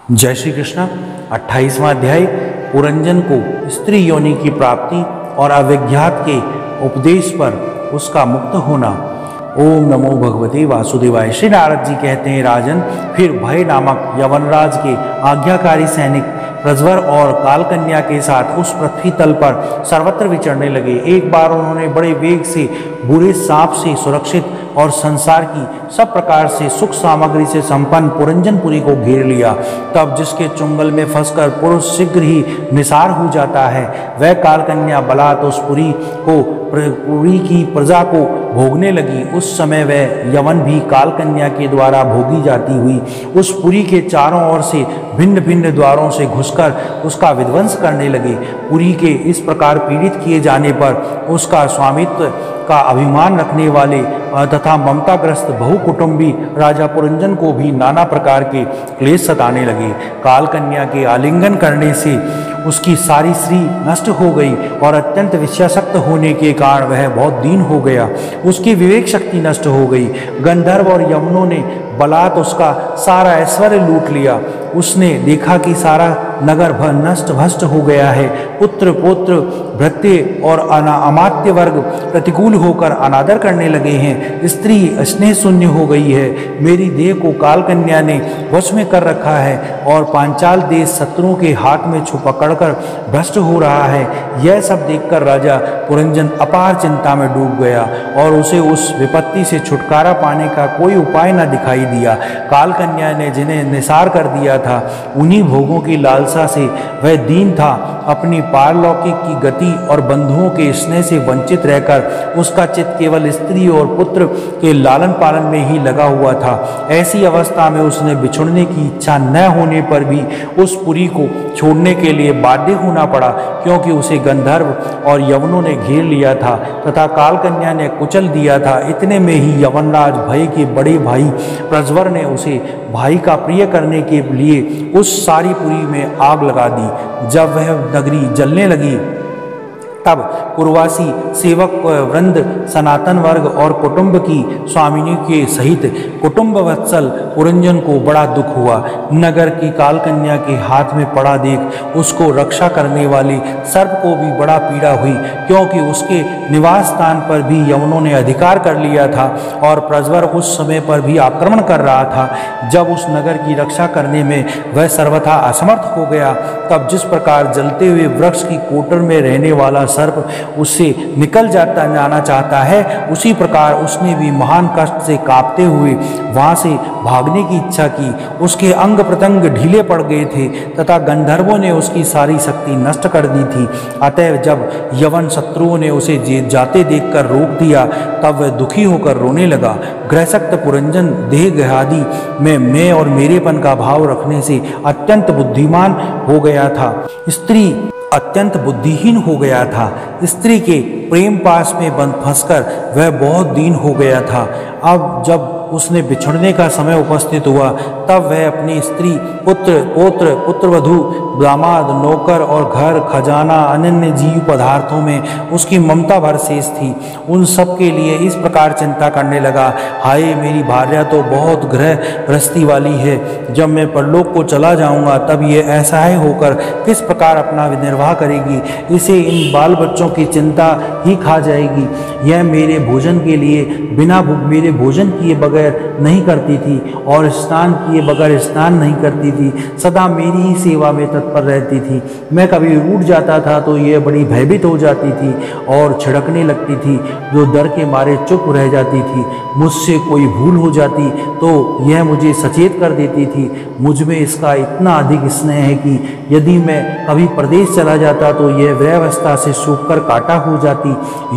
जय श्री कृष्ण। 28वां अध्याय पुरंजन को स्त्री योनि की प्राप्ति और अविज्ञात के उपदेश पर उसका मुक्त होना। ओम नमो भगवते वासुदेवाय। श्री नारद जी कहते हैं, राजन, फिर भय नामक यवनराज के आज्ञाकारी सैनिक प्रज्वर और कालकन्या के साथ उस पृथ्वी तल पर सर्वत्र विचरने लगे। एक बार उन्होंने बड़े वेग से बुरे सांप से सुरक्षित और संसार की सब प्रकार से सुख सामग्री से संपन्न पुरंजनपुरी को घेर लिया। तब जिसके चुंगल में फंसकर पुरुष शीघ्र ही निसार हो जाता है, वह कालकन्या बलात् उस पुरी की प्रजा को भोगने लगी। उस समय वह यवन भी कालकन्या के द्वारा भोगी जाती हुई उस पुरी के चारों ओर से भिन्न भिन्न द्वारों से घुसकर उसका विध्वंस करने लगे। पुरी के इस प्रकार पीड़ित किए जाने पर उसका स्वामित्व का अभिमान रखने वाले तथा ममताग्रस्त बहुकुटुंबी राजा पुरंजन को भी नाना प्रकार के क्लेश सताने लगे। कालकन्या के आलिंगन करने से उसकी सारी श्री नष्ट हो गई और अत्यंत विषयासक्त होने के कारण वह बहुत दीन हो गया। उसकी विवेक शक्ति नष्ट हो गई। गंधर्व और यवनों ने बलात् उसका सारा ऐश्वर्य लूट लिया। उसने देखा कि सारा नगर नष्ट भ्रष्ट हो गया है। पुत्र पौत्र भृत्य और अमात्य वर्ग प्रतिकूल होकर अनादर करने लगे हैं। स्त्री स्नेह शून्य हो गई है। मेरी देह को कालकन्या ने वश में कर रखा है और पांचाल देश शत्रुओं के हाथ में पकड़कर भ्रष्ट हो रहा है। यह सब देखकर राजा पुरंजन अपार चिंता में डूब गया और उसे उस विपत्ति से छुटकारा पाने का कोई उपाय न दिखाई दिया। कालकन्या ने जिन्हें निसार कर दिया था, उन्हीं भोगों की लालसा से वह दीन था। अपनी पारलौकिक की गति और बंधुओं के स्नेह से वंचित रहकर उसका चित्त केवल स्त्री और पुत्र के लालन पालन में ही लगा हुआ था। ऐसी अवस्था में उसने बिछुड़ने की इच्छा न होने पर भी उस पुरी को छोड़ने के लिए बाध्य होना पड़ा, क्योंकि उसे गंधर्व और यवनों ने घेर लिया था तथा कालकन्या ने कुचल दिया था। इतने में ही यवनराज भय के बड़े भाई प्रज्वर ने उसे भाई का प्रिय करने के लिए उस सारी पुरी में आग लगा दी। जब वह नगरी जलने लगी तब पूर्वासी सेवक वृंद, सनातन वर्ग और कुटुंब की स्वामिनी के सहित कुटुंब वत्सल पुरंजन को बड़ा दुख हुआ। नगर की कालकन्या के हाथ में पड़ा देख उसको रक्षा करने वाले सर्प को भी बड़ा पीड़ा हुई, क्योंकि उसके निवास स्थान पर भी यवनों ने अधिकार कर लिया था और प्रज्वर उस समय पर भी आक्रमण कर रहा था। जब उस नगर की रक्षा करने में वह सर्वथा असमर्थ हो गया, तब जिस प्रकार जलते हुए वृक्ष की कोटर में रहने वाला सर्प उससे निकल जाना चाहता है, उसी प्रकार उसने भी महान कष्ट से कांपते हुए वहां से भागने की इच्छा की। उसके अंग प्रत्यंग ढीले पड़ गए थे तथा गंधर्वों ने उसकी सारी शक्ति नष्ट कर दी थी। अतः जब यवन शत्रुओं ने उसे जाते देखकर रोक दिया, तब वह दुखी होकर रोने लगा। ग्रहशक्त पुरंजन देह आदि में मैं और मेरेपन का भाव रखने से अत्यंत बुद्धिमान हो गया था। स्त्री अत्यंत बुद्धिहीन हो गया था। स्त्री के प्रेम पास में बंद फंसकर वह बहुत दीन हो गया था। अब जब उसने बिछुड़ने का समय उपस्थित हुआ, तब वह अपनी स्त्री, पुत्र पौत्र, पुत्रवधू, दामाद, नौकर और घर खजाना अन्य जीव पदार्थों में उसकी ममता भर शेष थी। उन सब के लिए इस प्रकार चिंता करने लगा, हाय मेरी भार्या तो बहुत ग्रह गृहस्थी वाली है। जब मैं परलोक को चला जाऊंगा, तब ये असहाय होकर किस प्रकार अपना निर्वाह करेगी। इसे इन बाल बच्चों की चिंता ही खा जाएगी। यह मेरे भोजन के लिए बिना मेरे भोजन किए बगैर नहीं करती थी और स्नान किए बगैर स्नान नहीं करती थी। सदा मेरी ही सेवा में तत्पर रहती थी। मैं कभी रूठ जाता था तो यह बड़ी भयभीत हो जाती थी और छिड़कने लगती थी, जो डर के मारे चुप रह जाती थी। मुझसे कोई भूल हो जाती तो यह मुझे सचेत कर देती थी। मुझ में इसका इतना अधिक स्नेह है कि यदि मैं कभी प्रदेश चला जाता तो यह वृद्धावस्था से सूखकर काटा हो जाती।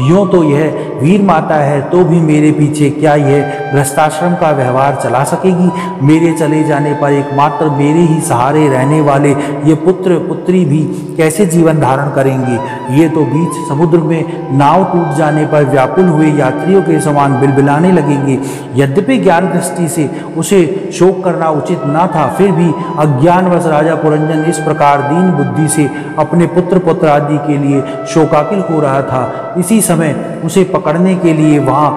यूँ तो यह वीर माता है, तो भी मेरे पीछे क्या यह गृहस्थाश्रम का व्यवहार चला सकेगी। मेरे चले जाने पर एकमात्र मेरे ही सहारे रहने वाले ये पुत्र पुत्री भी कैसे जीवन धारण करेंगे। ये तो बीच समुद्र में नाव टूट जाने पर व्याकुल हुए यात्रियों के समान बिलबिलाने लगेंगे। यद्यपि ज्ञान दृष्टि से उसे शोक करना उचित न था, फिर भी अज्ञानवश राजा पुरंजन इस प्रकार दीन बुद्धि से अपने पुत्र पुत्र आदि के लिए शोकाकुल हो रहा था। इसी समय उसे पकड़ पकड़ने के लिए वहाँ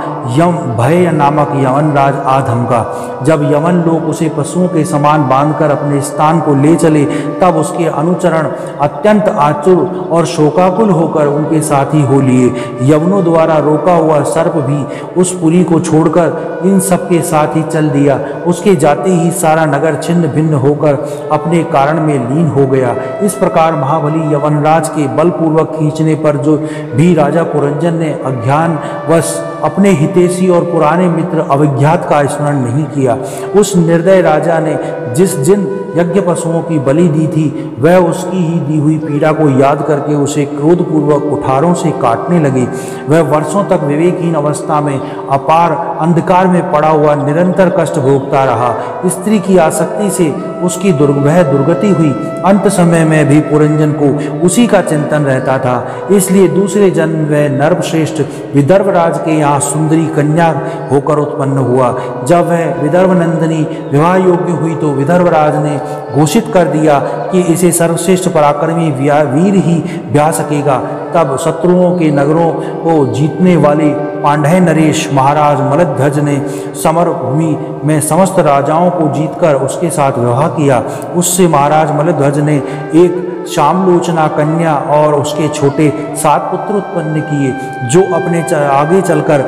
भय नामक यमनराज आ धमका। जब यमन लोग उसे पशुओं के समान बांधकर अपने स्थान को ले चले, तब उसके अनुचरण अत्यंत आतुर और शोकाकुल होकर उनके साथी हो लिए। यवनों द्वारा रोका हुआ सर्प भी उस पुरी को छोड़कर इन सब के साथ ही चल दिया। उसके जाते ही सारा नगर छिन्न भिन्न होकर अपने कारण में लीन हो गया। इस प्रकार महाबली यवनराज के बलपूर्वक खींचने पर जो भी राजा पुरंजन ने अज्ञानवश अपने हितैषी और पुराने मित्र अविज्ञात का स्मरण नहीं किया, उस निर्दय राजा ने जिन यज्ञ पशुओं की बलि दी थी, वह उसकी ही दी हुई पीड़ा को याद करके उसे क्रोधपूर्वक कुठारों से काटने लगे। वह वर्षों तक विवेकहीन अवस्था में अपार अंधकार में पड़ा हुआ निरंतर कष्ट भोगता रहा। स्त्री की आसक्ति से उसकी वह दुर्गति हुई। अंत समय में भी पुरंजन को उसी का चिंतन रहता था। इसलिए दूसरे जन्म वह नर्वश्रेष्ठ विदर्भराज के यहाँ सुंदरी कन्या होकर उत्पन्न हुआ। जब वह विदर्भ नंदिनी विवाह योग्य हुई तो विदर्भराज ने घोषित कर दिया कि इसे सर्वश्रेष्ठ पराक्रमी वीर ही ब्याह सकेगा। तब शत्रुओं के नगरों को जीतने वाले पांड्य नरेश महाराज मलध्वज ने समर भूमि में समस्त राजाओं को जीतकर उसके साथ विवाह किया। उससे महाराज मलध्वज ने एक श्यामलोचना कन्या और उसके छोटे 7 पुत्र उत्पन्न किए, जो अपने आगे चलकर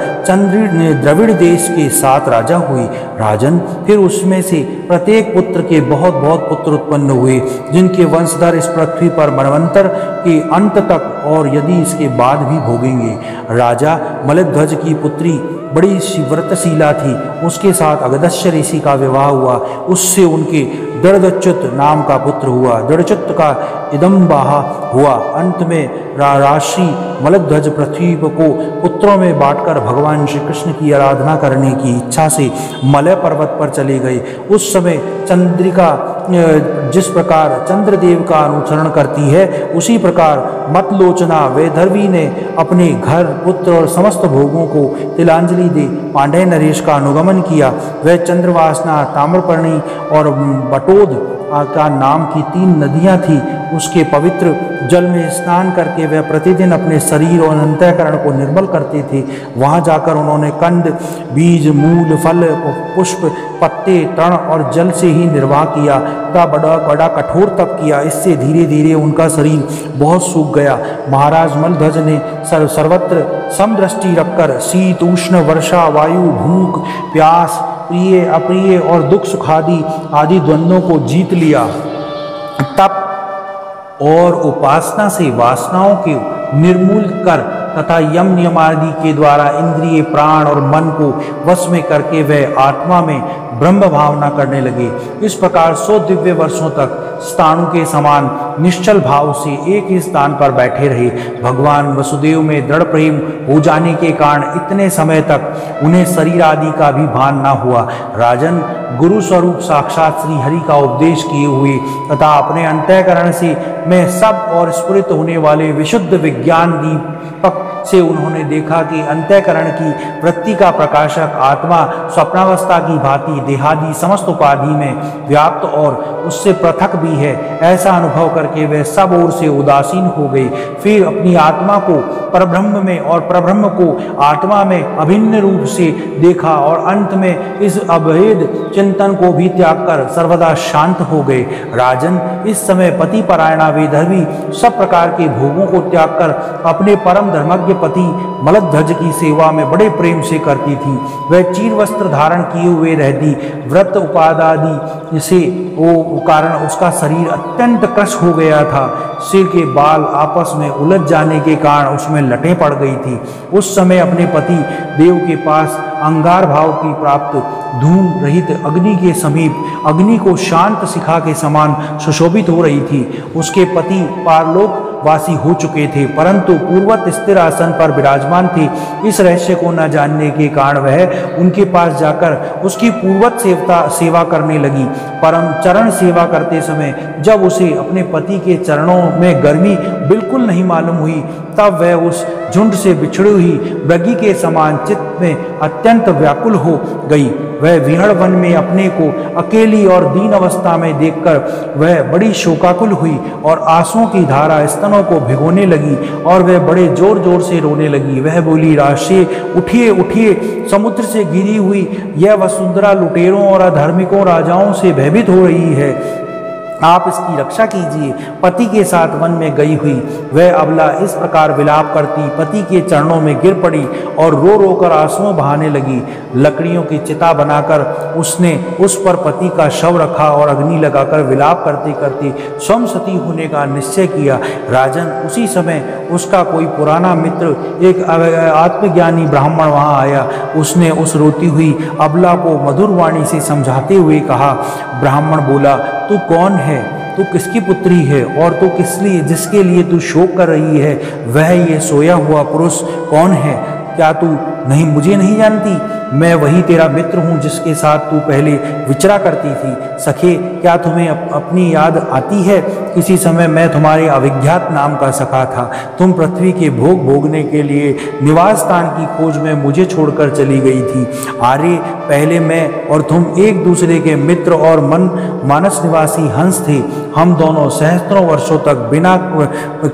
द्रविड़ देश के 7 राजा हुए। राजन, फिर उसमें से प्रत्येक पुत्र के बहुत बहुत पुत्र उत्पन्न हुए, जिनके वंशधर इस पृथ्वी पर मनवंतर के अंत तक और यदि इसके बाद भी भोगेंगे। राजा मलध्वज की पुत्री बड़ी व्रतशीला थी। उसके साथ अगस्त्य ऋषि का विवाह हुआ। उससे उनके दृढ़च्युत नाम का पुत्र हुआ। दृढ़च्युत का इदम्बाहा हुआ। अंत में राशि मलध्वज पृथ्वी को पुत्रों में बांटकर भगवान श्री कृष्ण की आराधना करने की इच्छा से मलय पर्वत पर चले गए। उस समय चंद्रिका जिस प्रकार चंद्रदेव का अनुसरण करती है, उसी प्रकार मतलोचना वैधर्वी ने अपने घर, पुत्र और समस्त भोगों को तिलांजलि दे पांड्य नरेश का अनुगमन किया। वह चंद्रवासना, ताम्रपर्णी और बटोद का नाम की 3 नदियां थी। उसके पवित्र जल में स्नान करके वह प्रतिदिन अपने शरीर और अंतःकरण को निर्मल करते थे। वहां जाकर उन्होंने कंद, बीज, मूल, फल, पुष्प, पत्ते, तृण और जल से ही निर्वाह किया तथा बड़ा कठोर तप किया। इससे धीरे धीरे उनका शरीर बहुत सूख गया। महाराज मलध्वज ने सर्वत्र समदृष्टि रखकर शीत, उष्ण, वर्षा, वायु, भूख, प्यास, प्रिय, अप्रिय और दुख सुखादि आदि द्वंद्वों को जीत लिया। तप और उपासना से वासनाओं के निर्मूल कर तथा यम नियमादि के द्वारा इंद्रिय, प्राण और मन को वश में करके वह आत्मा में ब्रह्म भावना करने लगे। इस प्रकार 100 दिव्य वर्षों तक स्थाणु के समान निश्चल भाव से एक ही स्थान पर बैठे रहे। भगवान वसुदेव में दृढ़ प्रेम हो जाने के कारण इतने समय तक उन्हें शरीर आदि का भी भान न हुआ। राजन, गुरु स्वरूप साक्षात श्री हरि का उपदेश किए हुए तथा अपने अंतःकरण से में सब और स्फुरित होने वाले विशुद्ध विज्ञान दीपक से उन्होंने देखा कि अंतःकरण की वृत्ति का प्रकाशक आत्मा स्वप्नावस्था की भांति देहादि समस्त उपाधि में व्याप्त और उससे पृथक भी है। ऐसा अनुभव करके वे सब ओर से उदासीन हो गए। फिर अपनी आत्मा को परब्रह्म में और परब्रह्म को आत्मा में अभिन्न रूप से देखा और अंत में इस अभेद चिंतन को भी त्याग कर सर्वदा शांत हो गए। राजन, इस समय पति परायणा वेधर्वी सब प्रकार के भोगों को त्याग कर अपने परम धर्मज्ञ पति मलध्वज की सेवा में बड़े प्रेम से करती थी। वह चीर वस्त्र धारण किए हुए रहती। व्रत उपादादि से वो कारण उसका शरीर अत्यंत कृश हो गया था। सिर के बाल आपस में उलझ जाने के कारण उसमें लटें पड़ गई थी। उस समय अपने पति देव के पास अंगार भाव की प्राप्त धूम रहित अग्नि के समीप अग्नि को शांत शिखा के समान सुशोभित हो रही थी। उसके पति पारलोक वासी हो चुके थे, परंतु पूर्वत स्थिर आसन पर विराजमान थे। इस रहस्य को न जानने के कारण वह उनके पास जाकर उसकी पूर्वत सेवा करने लगी। परम चरण सेवा करते समय जब उसे अपने पति के चरणों में गर्मी बिल्कुल नहीं मालूम हुई। तब वह उस झुंड से बिछड़ी हुई मृगी के समान चित्त में अत्यंत व्याकुल हो गई। वह विहड़ वन में अपने को अकेली और दीन अवस्था में देखकर वह बड़ी शोकाकुल हुई और आंसुओं की धारा स्तनों को भिगोने लगी और वह बड़े जोर जोर से रोने लगी। वह बोली, राष्ट्रीय उठिए उठिए, समुद्र से गिरी हुई यह वसुंधरा लुटेरों और अधर्मिकों राजाओं से भयभीत हो रही है, आप इसकी रक्षा कीजिए। पति के साथ वन में गई हुई वह अबला इस प्रकार विलाप करती पति के चरणों में गिर पड़ी और रो रो कर आंसुओं बहाने लगी। लकड़ियों की चिता बनाकर उसने उस पर पति का शव रखा और अग्नि लगाकर विलाप करते करते स्वयं सती होने का निश्चय किया। राजन, उसी समय उसका कोई पुराना मित्र, एक आत्मज्ञानी ब्राह्मण वहाँ आया। उसने उस रोती हुई अबला को मधुर वाणी से समझाते हुए कहा। ब्राह्मण बोला, तू कौन है? तू किसकी पुत्री है और तू जिसके लिए तू शोक कर रही है, वह ये सोया हुआ पुरुष कौन है? क्या तू मुझे नहीं जानती? मैं वही तेरा मित्र हूँ जिसके साथ तू पहले विचरा करती थी। सखे, क्या तुम्हें अपनी याद आती है? किसी समय मैं तुम्हारे अविज्ञात नाम का सखा था। तुम पृथ्वी के भोग भोगने के लिए निवास स्थान की खोज में मुझे छोड़कर चली गई थी। आर्य, पहले मैं और तुम एक दूसरे के मित्र और मानस निवासी हंस थे। हम दोनों सहस्त्रों वर्षों तक बिना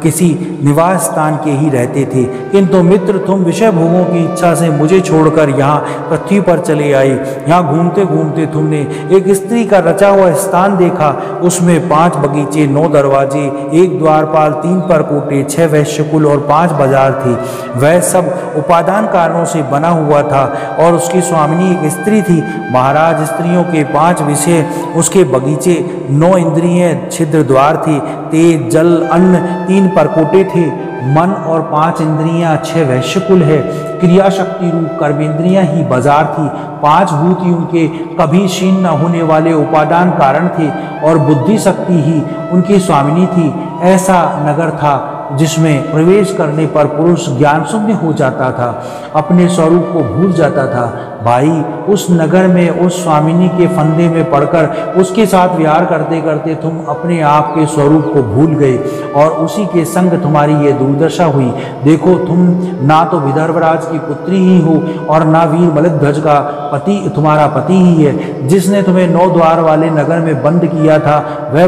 किसी निवास स्थान के ही रहते थे, किंतु मित्र तुम विषय भोगों की इच्छा से मुझे छोड़कर यहाँ पृथ्वी पर चले आए। यहाँ घूमते घूमते तुमने एक स्त्री का रचा हुआ स्थान देखा। उसमें 5 बगीचे, 9 दरवाजे, 1 द्वारपाल, 3 परकोटे, 6 वैश्यकुल और 5 बाजार थे। वह सब उपादान कारणों से बना हुआ था और उसकी स्वामिनी एक स्त्री थी। महाराज, स्त्रियों के 5 विषय उसके बगीचे, 9 इंद्रिय छिद्र द्वार थे, तेज, जल, अन्न, 3 परकोटे थे, मन और 5 इंद्रियां, 6 वैश्यकुल है, क्रिया शक्ति रूप कर्मेंद्रियां ही बाजार थी, 5 भूत ही उनके कभी क्षीण न होने वाले उपादान कारण थे और बुद्धि शक्ति ही उनकी स्वामिनी थी। ऐसा नगर था जिसमें प्रवेश करने पर पुरुष ज्ञान शून्य हो जाता था, अपने स्वरूप को भूल जाता था। भाई, उस नगर में उस स्वामिनी के फंदे में पड़कर उसके साथ विहार करते करते तुम अपने आप के स्वरूप को भूल गए और उसी के संग तुम्हारी ये दुर्दशा हुई। देखो, तुम ना तो विदर्भराज की पुत्री ही हो और ना वीर मलिध्वज का पति तुम्हारा पति ही है। जिसने तुम्हें 9 द्वार वाले नगर में बंद किया था वह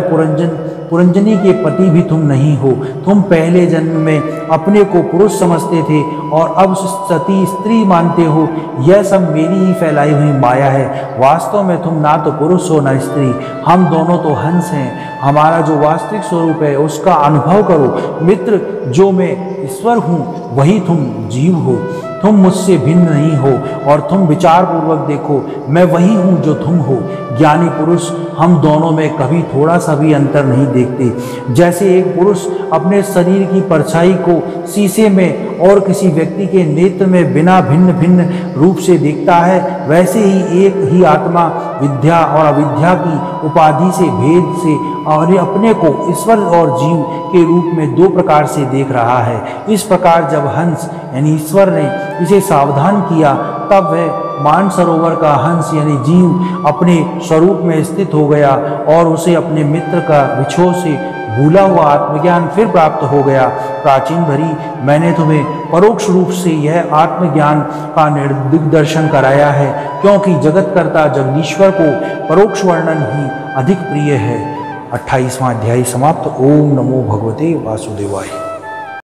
पुरंजनी के पति भी तुम नहीं हो। तुम पहले जन्म में अपने को पुरुष समझते थे और अब सती स्त्री मानते हो। यह सब मेरी ही फैलाई हुई माया है। वास्तव में तुम ना तो पुरुष हो ना स्त्री, हम दोनों तो हंस हैं। हमारा जो वास्तविक स्वरूप है उसका अनुभव करो। मित्र, जो मैं ईश्वर हूँ वही तुम जीव हो। तुम मुझसे भिन्न नहीं हो और तुम विचार पूर्वक देखो, मैं वही हूँ जो तुम हो। ज्ञानी पुरुष हम दोनों में कभी थोड़ा सा भी अंतर नहीं देखते। जैसे एक पुरुष अपने शरीर की परछाई को शीशे में और किसी व्यक्ति के नेत्र में बिना भिन्न भिन्न रूप से देखता है, वैसे ही एक ही आत्मा विद्या और अविद्या की उपाधि से भेद से और अपने को ईश्वर और जीव के रूप में 2 प्रकार से देख रहा है। इस प्रकार जब हंस यानी ईश्वर ने इसे सावधान किया, तब वह मानसरोवर का हंस यानी जीव अपने स्वरूप में स्थित हो गया और उसे अपने मित्र का विछोह से भूला हुआ आत्मज्ञान फिर प्राप्त हो गया। प्राचीन भरी, मैंने तुम्हें परोक्ष रूप से यह आत्मज्ञान का दिग्दर्शन कराया है, क्योंकि जगतकर्ता जगदीश्वर को परोक्ष वर्णन ही अधिक प्रिय है। 28वां अध्याय समाप्त। ओम नमो भगवते वासुदेवाय।